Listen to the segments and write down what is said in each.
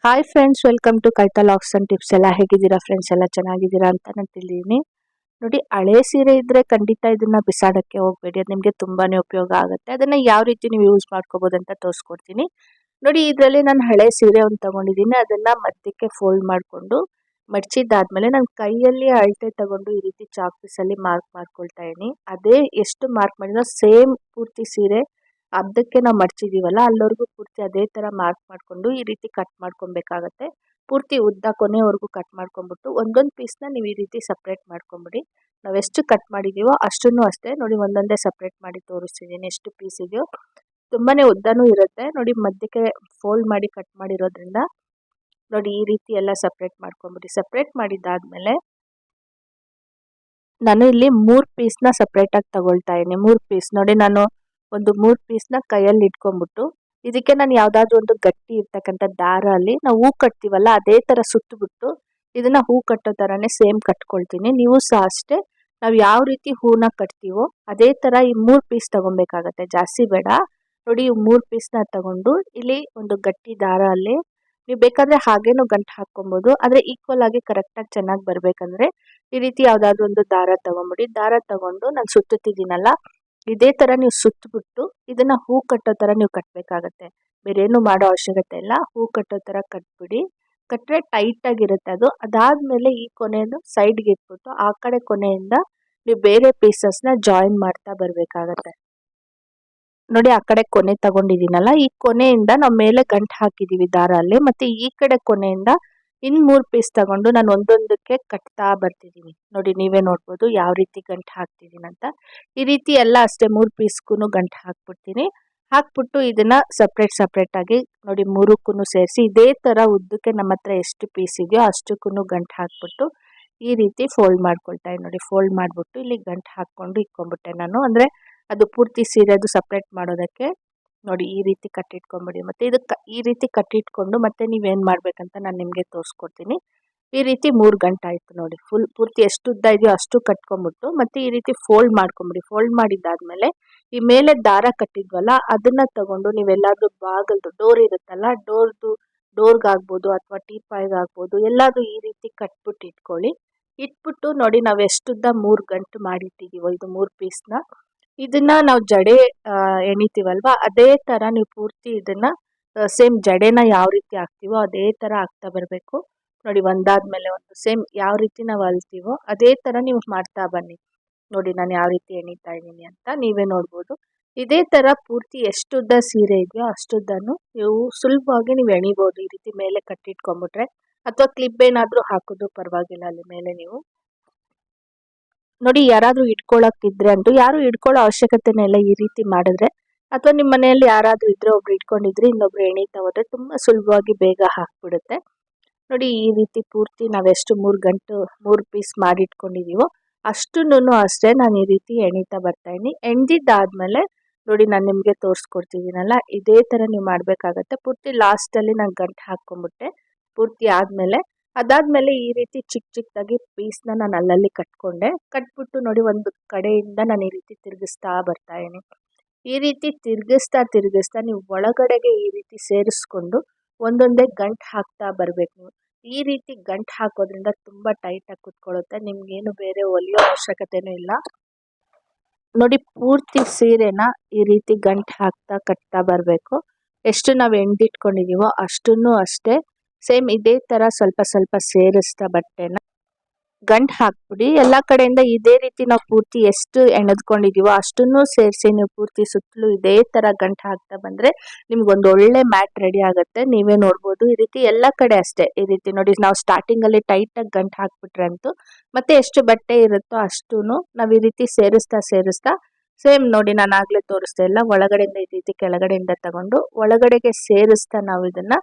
Hi friends, welcome to ಕೈತಾ ಲಾಕ್ಸ್ and tips. ಎಲ್ಲ ಹೇಗಿದ್ದೀರಾ ಫ್ರೆಂಡ್ಸ್? ಎಲ್ಲ ಚೆನ್ನಾಗಿದ್ದೀರಾ ಅಂತ ನಾನು ತಿಳಿದೀನಿ. ನೋಡಿ, ಹಳೆ ಸೀರೆ ಇದ್ರೆ ಖಂಡಿತ ಇದನ್ನ ಬಿಸಾಡಕ್ಕೆ ಹೋಗ್ಬೇಡಿ. ಅದು ನಿಮಗೆ ತುಂಬಾನೇ ಉಪಯೋಗ ಆಗುತ್ತೆ. ಅದನ್ನ ಯಾವ ರೀತಿ ನೀವು ಯೂಸ್ ಮಾಡ್ಕೋಬಹುದು ಅಂತ ತೋರಿಸ್ಕೊಡ್ತೀನಿ. ನೋಡಿ, ಇದರಲ್ಲಿ ನಾನು ಹಳೆ ಸೀರೆ ಒಂದು ತಗೊಂಡಿದ್ದೀನಿ. ಅದನ್ನ ಮಧ್ಯಕ್ಕೆ ಫೋಲ್ಡ್ ಮಾಡಿಕೊಂಡು ಮಡ್ಚಿದ್ದಾದ್ಮೇಲೆ ನಾನು ಕೈಯಲ್ಲಿ ಅಳತೆ ತಗೊಂಡು ಈ ರೀತಿ ಚಾಕ್ ಪೀಸಲ್ಲಿ ಮಾರ್ಕ್ ಮಾಡ್ಕೊಳ್ತಾ ಇದೀನಿ. ಅದೇ ಎಷ್ಟು ಮಾರ್ಕ್ ಮಾಡಿರೋ ಸೇಮ್ ಪೂರ್ತಿ ಸೀರೆ ಅರ್ಧಕ್ಕೆ ನಾವು ಮಡ್ಚಿದೀವಲ್ಲ ಅಲ್ಲಿವರೆಗೂ ಪೂರ್ತಿ ಅದೇ ತರ ಮಾರ್ಕ್ ಮಾಡ್ಕೊಂಡು ಈ ರೀತಿ ಕಟ್ ಮಾಡ್ಕೊಬೇಕಾಗತ್ತೆ. ಪೂರ್ತಿ ಉದ್ದ ಕೊನೆವರೆಗೂ ಕಟ್ ಮಾಡ್ಕೊಂಡ್ಬಿಟ್ಟು ಒಂದೊಂದು ಪೀಸ್ನ ನೀವು ಈ ರೀತಿ ಸಪ್ರೇಟ್ ಮಾಡ್ಕೊಂಬಿಡಿ. ನಾವೆಷ್ಟು ಕಟ್ ಮಾಡಿದೀವೋ ಅಷ್ಟನ್ನು ಅಷ್ಟೇ ನೋಡಿ ಒಂದೊಂದೇ ಸಪ್ರೇಟ್ ಮಾಡಿ ತೋರಿಸ್ತಿದ್ದೀನಿ ಎಷ್ಟು ಪೀಸ್ ಇದೆಯೋ. ತುಂಬಾನೇ ಉದ್ದನೂ ಇರುತ್ತೆ ನೋಡಿ, ಮಧ್ಯಕ್ಕೆ ಫೋಲ್ಡ್ ಮಾಡಿ ಕಟ್ ಮಾಡಿರೋದ್ರಿಂದ ನೋಡಿ ಈ ರೀತಿ ಎಲ್ಲ ಸಪ್ರೇಟ್ ಮಾಡ್ಕೊಂಬಿಡಿ. ಸಪ್ರೇಟ್ ಮಾಡಿದ್ದಾದ್ಮೇಲೆ ನಾನು ಇಲ್ಲಿ 3 ಪೀಸ್ನ ಸಪ್ರೇಟ್ ಆಗಿ ತಗೊಳ್ತಾ ಇದ್ದೀನಿ. 3 ಪೀಸ್ ನೋಡಿ, ನಾನು ಒಂದು 3 ಪೀಸ್ನ ಕೈಯಲ್ಲಿ ಇಟ್ಕೊಂಡ್ಬಿಟ್ಟು ಇದಕ್ಕೆ ನಾನು ಯಾವ್ದಾದ್ರು ಒಂದು ಗಟ್ಟಿ ಇರ್ತಕ್ಕಂಥ ದಾರ ಅಲ್ಲಿ ನಾವು ಹೂ ಕಟ್ತೀವಲ್ಲ ಅದೇ ತರ ಸುತ್ತಬಿಟ್ಟು ಇದನ್ನ ಹೂ ಕಟ್ಟೋ ತರಾನೇ ಸೇಮ್ ಕಟ್ಕೊಳ್ತೀನಿ. ನೀವು ಸಹ ಅಷ್ಟೇ, ನಾವು ಯಾವ ರೀತಿ ಹೂನ ಕಟ್ತೀವೋ ಅದೇ ತರ ಈ 3 ಪೀಸ್ ತಗೊಬೇಕಾಗತ್ತೆ, ಜಾಸ್ತಿ ಬೇಡ. ನೋಡಿ, ಈ 3 ಪೀಸ್ನ ತಗೊಂಡು ಇಲ್ಲಿ ಒಂದು ಗಟ್ಟಿ ದಾರ ಅಲ್ಲಿ ನೀವು ಬೇಕಾದ್ರೆ ಹಾಗೇನು ಗಂಟು ಹಾಕೊಬಹುದು. ಆದ್ರೆ ಈಕ್ವಲ್ ಆಗಿ ಕರೆಕ್ಟ್ ಆಗಿ ಚೆನ್ನಾಗಿ ಬರ್ಬೇಕಂದ್ರೆ ಈ ರೀತಿ ಯಾವ್ದಾದ್ರು ಒಂದು ದಾರ ತಗೊಂಬಿಡಿ. ದಾರ ತಗೊಂಡು ನಾನು ಸುತ್ತುತ್ತಿದ್ದೀನಲ್ಲ ಇದೇ ತರ ನೀವು ಸುತ್ತಬಿಟ್ಟು ಇದನ್ನ ಹೂ ಕಟ್ಟೋ ತರ ನೀವು ಕಟ್ಬೇಕಾಗತ್ತೆ. ಬೇರೇನು ಮಾಡೋ ಅವಶ್ಯಕತೆ ಇಲ್ಲ. ಹೂ ಕಟ್ಟೋ ತರ ಕಟ್ಬಿಡಿ. ಕಟ್ರೆ ಟೈಟ್ ಆಗಿರುತ್ತೆ ಅದು. ಅದಾದ್ಮೇಲೆ ಈ ಕೊನೆಯನ್ನು ಸೈಡ್ಗೆ ಇಟ್ಬಿಟ್ಟು ಆ ಕಡೆ ಕೊನೆಯಿಂದ ನೀವು ಬೇರೆ ಪೀಸಸ್ನ ಜಾಯಿನ್ ಮಾಡ್ತಾ ಬರ್ಬೇಕಾಗತ್ತೆ. ನೋಡಿ, ಆ ಕಡೆ ಕೊನೆ ತಗೊಂಡಿದ್ದೀನಲ್ಲ ಈ ಕೊನೆಯಿಂದ ನಾವು ಮೇಲೆ ಗಂಟು ಹಾಕಿದೀವಿ ದಾರ ಅಲ್ಲಿ, ಮತ್ತೆ ಈ ಕಡೆ ಕೊನೆಯಿಂದ ಇನ್ 3 ಪೀಸ್ ತಗೊಂಡು ನಾನು ಒಂದೊಂದಕ್ಕೆ ಕಟ್ತಾ ಬರ್ತಿದ್ದೀನಿ. ನೋಡಿ, ನೀವೇ ನೋಡ್ಬೋದು ಯಾವ ರೀತಿ ಗಂಟು ಹಾಕ್ತಿದ್ದೀನಿ ಅಂತ. ಈ ರೀತಿ ಎಲ್ಲ ಅಷ್ಟೇ 3 ಪೀಸ್ಗೂ ಗಂಟು ಹಾಕ್ಬಿಡ್ತೀನಿ. ಹಾಕ್ಬಿಟ್ಟು ಇದನ್ನ ಸಪ್ರೇಟ್ ಆಗಿ ನೋಡಿ 3ಕ್ಕೂ ಸೇರಿಸಿ ಇದೇ ತರ ಉದ್ದಕ್ಕೆ ನಮ್ಮ ಹತ್ರ ಎಷ್ಟು ಪೀಸ್ ಇದೆಯೋ ಅಷ್ಟಕ್ಕೂ ಗಂಟು ಹಾಕ್ಬಿಟ್ಟು ಈ ರೀತಿ ಫೋಲ್ಡ್ ಮಾಡ್ಕೊಳ್ತಾ ಇದ್ದೀನಿ. ನೋಡಿ, ಫೋಲ್ಡ್ ಮಾಡ್ಬಿಟ್ಟು ಇಲ್ಲಿ ಗಂಟು ಹಾಕೊಂಡು ಇಟ್ಕೊಂಡ್ಬಿಟ್ಟೆ ನಾನು. ಅಂದ್ರೆ ಅದು ಪೂರ್ತಿ ಸೀರೆದು ಸಪ್ರೇಟ್ ಮಾಡೋದಕ್ಕೆ ನೋಡಿ ಈ ರೀತಿ ಕಟ್ಟಿಟ್ಕೊಂಬಿಡಿ. ಮತ್ತೆ ಇದಕ್ಕೆ ಈ ರೀತಿ ಕಟ್ಟಿಟ್ಕೊಂಡು ಮತ್ತೆ ನೀವೇನ್ ಮಾಡ್ಬೇಕಂತ ನಾನು ನಿಮ್ಗೆ ತೋರಿಸ್ಕೊಡ್ತೀನಿ. ಈ ರೀತಿ 3 ಗಂಟೆ ಆಯ್ತು ನೋಡಿ. ಪೂರ್ತಿ ಎಷ್ಟು ಉದ್ದ ಇದೆಯೋ ಅಷ್ಟು ಕಟ್ಕೊಂಡ್ಬಿಟ್ಟು ಮತ್ತೆ ಈ ರೀತಿ ಫೋಲ್ಡ್ ಮಾಡ್ಕೊಂಬಿಡಿ. ಫೋಲ್ಡ್ ಮಾಡಿದ್ದಾದ್ಮೇಲೆ ಈ ಮೇಲೆ ದಾರ ಕಟ್ಟಿದ್ವಲ್ಲ ಅದನ್ನ ತಗೊಂಡು ನೀವೆಲ್ಲಾದ್ರೂ ಬಾಗಲ್ದು ಡೋರ್ ಇರುತ್ತಲ್ಲ ಡೋರ್ಗಾಗ್ಬೋದು ಅಥವಾ ಟೀಪಾಯ್ಗಾಗ್ಬೋದು ಎಲ್ಲಾದ್ರೂ ಈ ರೀತಿ ಕಟ್ಬಿಟ್ಟು ಇಟ್ಕೊಳ್ಳಿ. ಇಟ್ಬಿಟ್ಟು ನೋಡಿ, ನಾವು ಎಷ್ಟುದ್ದ 3 ಗಂಟು ಮಾಡಿಟ್ಟಿದೀವೋ ಇದು 3 ಪೀಸ್ನ ಇದನ್ನ ನಾವು ಜಡೆ ಎಣಿತೀವಲ್ವಾ ಅದೇ ತರ ನೀವು ಪೂರ್ತಿ ಇದನ್ನ ಸೇಮ್ ಜಡೆನ ಯಾವ ರೀತಿ ಹಾಕ್ತಿವೋ ಅದೇ ತರ ಹಾಕ್ತಾ ಬರ್ಬೇಕು. ನೋಡಿ, ಒಂದಾದ್ಮೇಲೆ ಒಂದು ಸೇಮ್ ಯಾವ ರೀತಿ ನಾವು ಅಲ್ತೀವೋ ಅದೇ ತರ ನೀವು ಮಾಡ್ತಾ ಬನ್ನಿ. ನೋಡಿ, ನಾನು ಯಾವ ರೀತಿ ಎಣಿತಾ ಇದ್ದೀನಿ ಅಂತ ನೀವೇ ನೋಡ್ಬೋದು. ಇದೇ ತರ ಪೂರ್ತಿ ಎಷ್ಟುದ್ದ ಸೀರೆ ಇದೆಯೋ ಅಷ್ಟುದ್ದನ್ನು ನೀವು ಸುಲಭವಾಗಿ ನೀವು ಎಣಿಬೋದು. ಈ ರೀತಿ ಮೇಲೆ ಕಟ್ಟಿಟ್ಕೊಂಡ್ಬಿಟ್ರೆ ಅಥವಾ ಕ್ಲಿಪ್ ಏನಾದ್ರೂ ಹಾಕಿದ್ರು ಪರವಾಗಿಲ್ಲ ಅಲ್ಲಿ ಮೇಲೆ ನೀವು. ನೋಡಿ, ಯಾರಾದ್ರೂ ಇಟ್ಕೊಳಕ್ತಿದ್ರೆ ಅಂತೂ ಯಾರು ಇಟ್ಕೊಳ್ಳೋ ಅವಶ್ಯಕತೆನೇ ಇಲ್ಲ ಈ ರೀತಿ ಮಾಡಿದ್ರೆ. ಅಥವಾ ನಿಮ್ಮ ಮನೆಯಲ್ಲಿ ಯಾರಾದ್ರೂ ಇದ್ರೆ ಒಬ್ರು ಇಟ್ಕೊಂಡಿದ್ರೆ ಇನ್ನೊಬ್ರು ಎಣಿತಾ ಹೋದ್ರೆ ತುಂಬಾ ಸುಲಭವಾಗಿ ಬೇಗ ಹಾಕ್ಬಿಡುತ್ತೆ. ನೋಡಿ, ಈ ರೀತಿ ಪೂರ್ತಿ ನಾವೆಷ್ಟು 3 ಪೀಸ್ ಮಾಡಿ ಇಟ್ಕೊಂಡಿದೀವೋ ಅಷ್ಟುನು ಅಷ್ಟೇ ನಾನು ಈ ರೀತಿ ಎಣಿತಾ ಬರ್ತಾ ಇದೀನಿ. ಎಣ್ದಿದ್ದಾದ್ಮೇಲೆ ನೋಡಿ, ನಾನು ನಿಮ್ಗೆ ತೋರಿಸ್ಕೊಡ್ತಿದ್ದೀನಲ್ಲ ಇದೇ ತರ ನೀವು ಮಾಡ್ಬೇಕಾಗತ್ತೆ. ಪೂರ್ತಿ ಲಾಸ್ಟ್ ಅಲ್ಲಿ ನಾನು ಗಂಟು ಹಾಕೊಂಡ್ಬಿಟ್ಟೆ ಪೂರ್ತಿ ಆದ್ಮೇಲೆ. ಅದಾದ್ಮೇಲೆ ಈ ರೀತಿ ಚಿಕ್ಕದಾಗಿ ಪೀಸ್ನ ನಾನು ಅಲ್ಲಲ್ಲಿ ಕಟ್ಬಿಟ್ಟು ನೋಡಿ ಒಂದು ಕಡೆಯಿಂದ ನಾನು ಈ ರೀತಿ ತಿರುಗಿಸ್ತಾ ಬರ್ತಾ ಇದೀನಿ. ಈ ರೀತಿ ತಿರುಗಿಸ್ತಾ ನೀವು ಒಳಗಡೆಗೆ ಈ ರೀತಿ ಸೇರಿಸ್ಕೊಂಡು ಒಂದೊಂದೇ ಗಂಟು ಹಾಕ್ತಾ ಬರ್ಬೇಕು ನೀವು. ಈ ರೀತಿ ಗಂಟು ಹಾಕೋದ್ರಿಂದ ತುಂಬಾ ಟೈಟ್ ಆಗಿ ಕುತ್ಕೊಳ್ಳುತ್ತೆ. ನಿಮ್ಗೇನು ಬೇರೆ ಹೊಲಿಯೋ ಅವಶ್ಯಕತೆನೂ ಇಲ್ಲ. ನೋಡಿ, ಪೂರ್ತಿ ಸೀರೆನ ಈ ರೀತಿ ಗಂಟು ಹಾಕ್ತಾ ಕಟ್ತಾ ಬರ್ಬೇಕು. ಎಷ್ಟು ನಾವು ಎಣ್ದಿಟ್ಕೊಂಡಿದೀವೋ ಅಷ್ಟನ್ನು ಅಷ್ಟೇ ಸೇಮ್ ಇದೇ ತರ ಸ್ವಲ್ಪ ಸ್ವಲ್ಪ ಸೇರಿಸ್ತಾ ಬಟ್ಟೆನ ಗಂಟು ಹಾಕ್ಬಿಡಿ. ಎಲ್ಲಾ ಕಡೆಯಿಂದ ಇದೇ ರೀತಿ ನಾವು ಪೂರ್ತಿ ಎಷ್ಟು ಎಣೆದ್ಕೊಂಡಿದೀವೋ ಅಷ್ಟನ್ನು ಸೇರಿಸಿ ನೀವು ಪೂರ್ತಿ ಸುತ್ತಲೂ ಇದೇ ತರ ಗಂಟು ಹಾಕ್ತಾ ಬಂದ್ರೆ ನಿಮ್ಗೊಂದು ಒಳ್ಳೆ ಮ್ಯಾಟ್ ರೆಡಿ ಆಗುತ್ತೆ. ನೀವೇ ನೋಡ್ಬೋದು ಈ ರೀತಿ ಎಲ್ಲಾ ಕಡೆ ಅಷ್ಟೇ. ಈ ರೀತಿ ನೋಡಿ, ನಾವು ಸ್ಟಾರ್ಟಿಂಗ್ ಅಲ್ಲಿ ಟೈಟ್ ಆಗಿ ಗಂಟು ಹಾಕ್ಬಿಟ್ರೆ ಅಂತೂ ಮತ್ತೆ ಎಷ್ಟು ಬಟ್ಟೆ ಇರುತ್ತೋ ಅಷ್ಟುನು ನಾವ್ ಈ ರೀತಿ ಸೇರಿಸ್ತಾ ಸೇಮ್ ನೋಡಿ, ನಾನು ಆಗ್ಲೇ ತೋರಿಸ್ದೆ ಎಲ್ಲ ಒಳಗಡೆಯಿಂದ ಈ ರೀತಿ ಕೆಳಗಡೆಯಿಂದ ತಗೊಂಡು ಒಳಗಡೆಗೆ ಸೇರಿಸ್ತಾ ನಾವು ಇದನ್ನ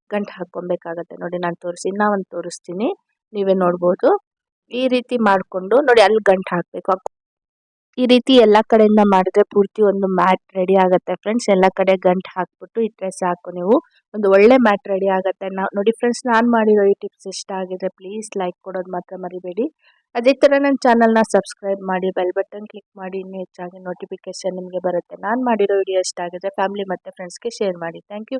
ಗಂಟು ಹಾಕೊಬೇಕಾಗತ್ತೆ. ನೋಡಿ, ನಾನು ಇನ್ನ ಒಂದು ತೋರಿಸ್ತೀನಿ, ನೀವೇ ನೋಡ್ಬೋದು. ಈ ರೀತಿ ಮಾಡ್ಕೊಂಡು ನೋಡಿ ಅಲ್ಲಿ ಗಂಟು ಹಾಕ್ಬೇಕು. ಈ ರೀತಿ ಎಲ್ಲಾ ಕಡೆಯಿಂದ ಮಾಡಿದ್ರೆ ಪೂರ್ತಿ ಒಂದು ಮ್ಯಾಟ್ ರೆಡಿ ಆಗತ್ತೆ ಫ್ರೆಂಡ್ಸ್. ಎಲ್ಲಾ ಕಡೆ ಗಂಟು ಹಾಕ್ಬಿಟ್ಟು ಇಟ್ರೆ ಸಾಕು, ನೀವು ಒಂದು ಒಳ್ಳೆ ಮ್ಯಾಟ್ ರೆಡಿ ಆಗತ್ತೆ. ನೋಡಿ ಫ್ರೆಂಡ್ಸ್, ನಾನು ಮಾಡಿರೋ ಈ ಟಿಪ್ಸ್ ಇಷ್ಟ ಆಗಿದ್ರೆ ಪ್ಲೀಸ್ ಲೈಕ್ ಕೊಡೋದು ಮಾತ್ರ ಮರಿಬೇಡಿ. ಅದೇ ತರ ನನ್ನ ಚಾನಲ್ನ ಸಬ್ಸ್ಕ್ರೈಬ್ ಮಾಡಿ, ಬೆಲ್ ಬಟನ್ ಕ್ಲಿಕ್ ಮಾಡಿ, ಇನ್ನೂ ಹೆಚ್ಚಾಗಿ ನೋಟಿಫಿಕೇಶನ್ ನಿಮಗೆ ಬರುತ್ತೆ. ನಾನು ಮಾಡಿರೋ ವಿಡಿಯೋ ಇಷ್ಟ ಆಗಿದ್ರೆ ಫ್ಯಾಮಿಲಿ ಮತ್ತೆ ಫ್ರೆಂಡ್ಸ್ಗೆ ಶೇರ್ ಮಾಡಿ. Thank you.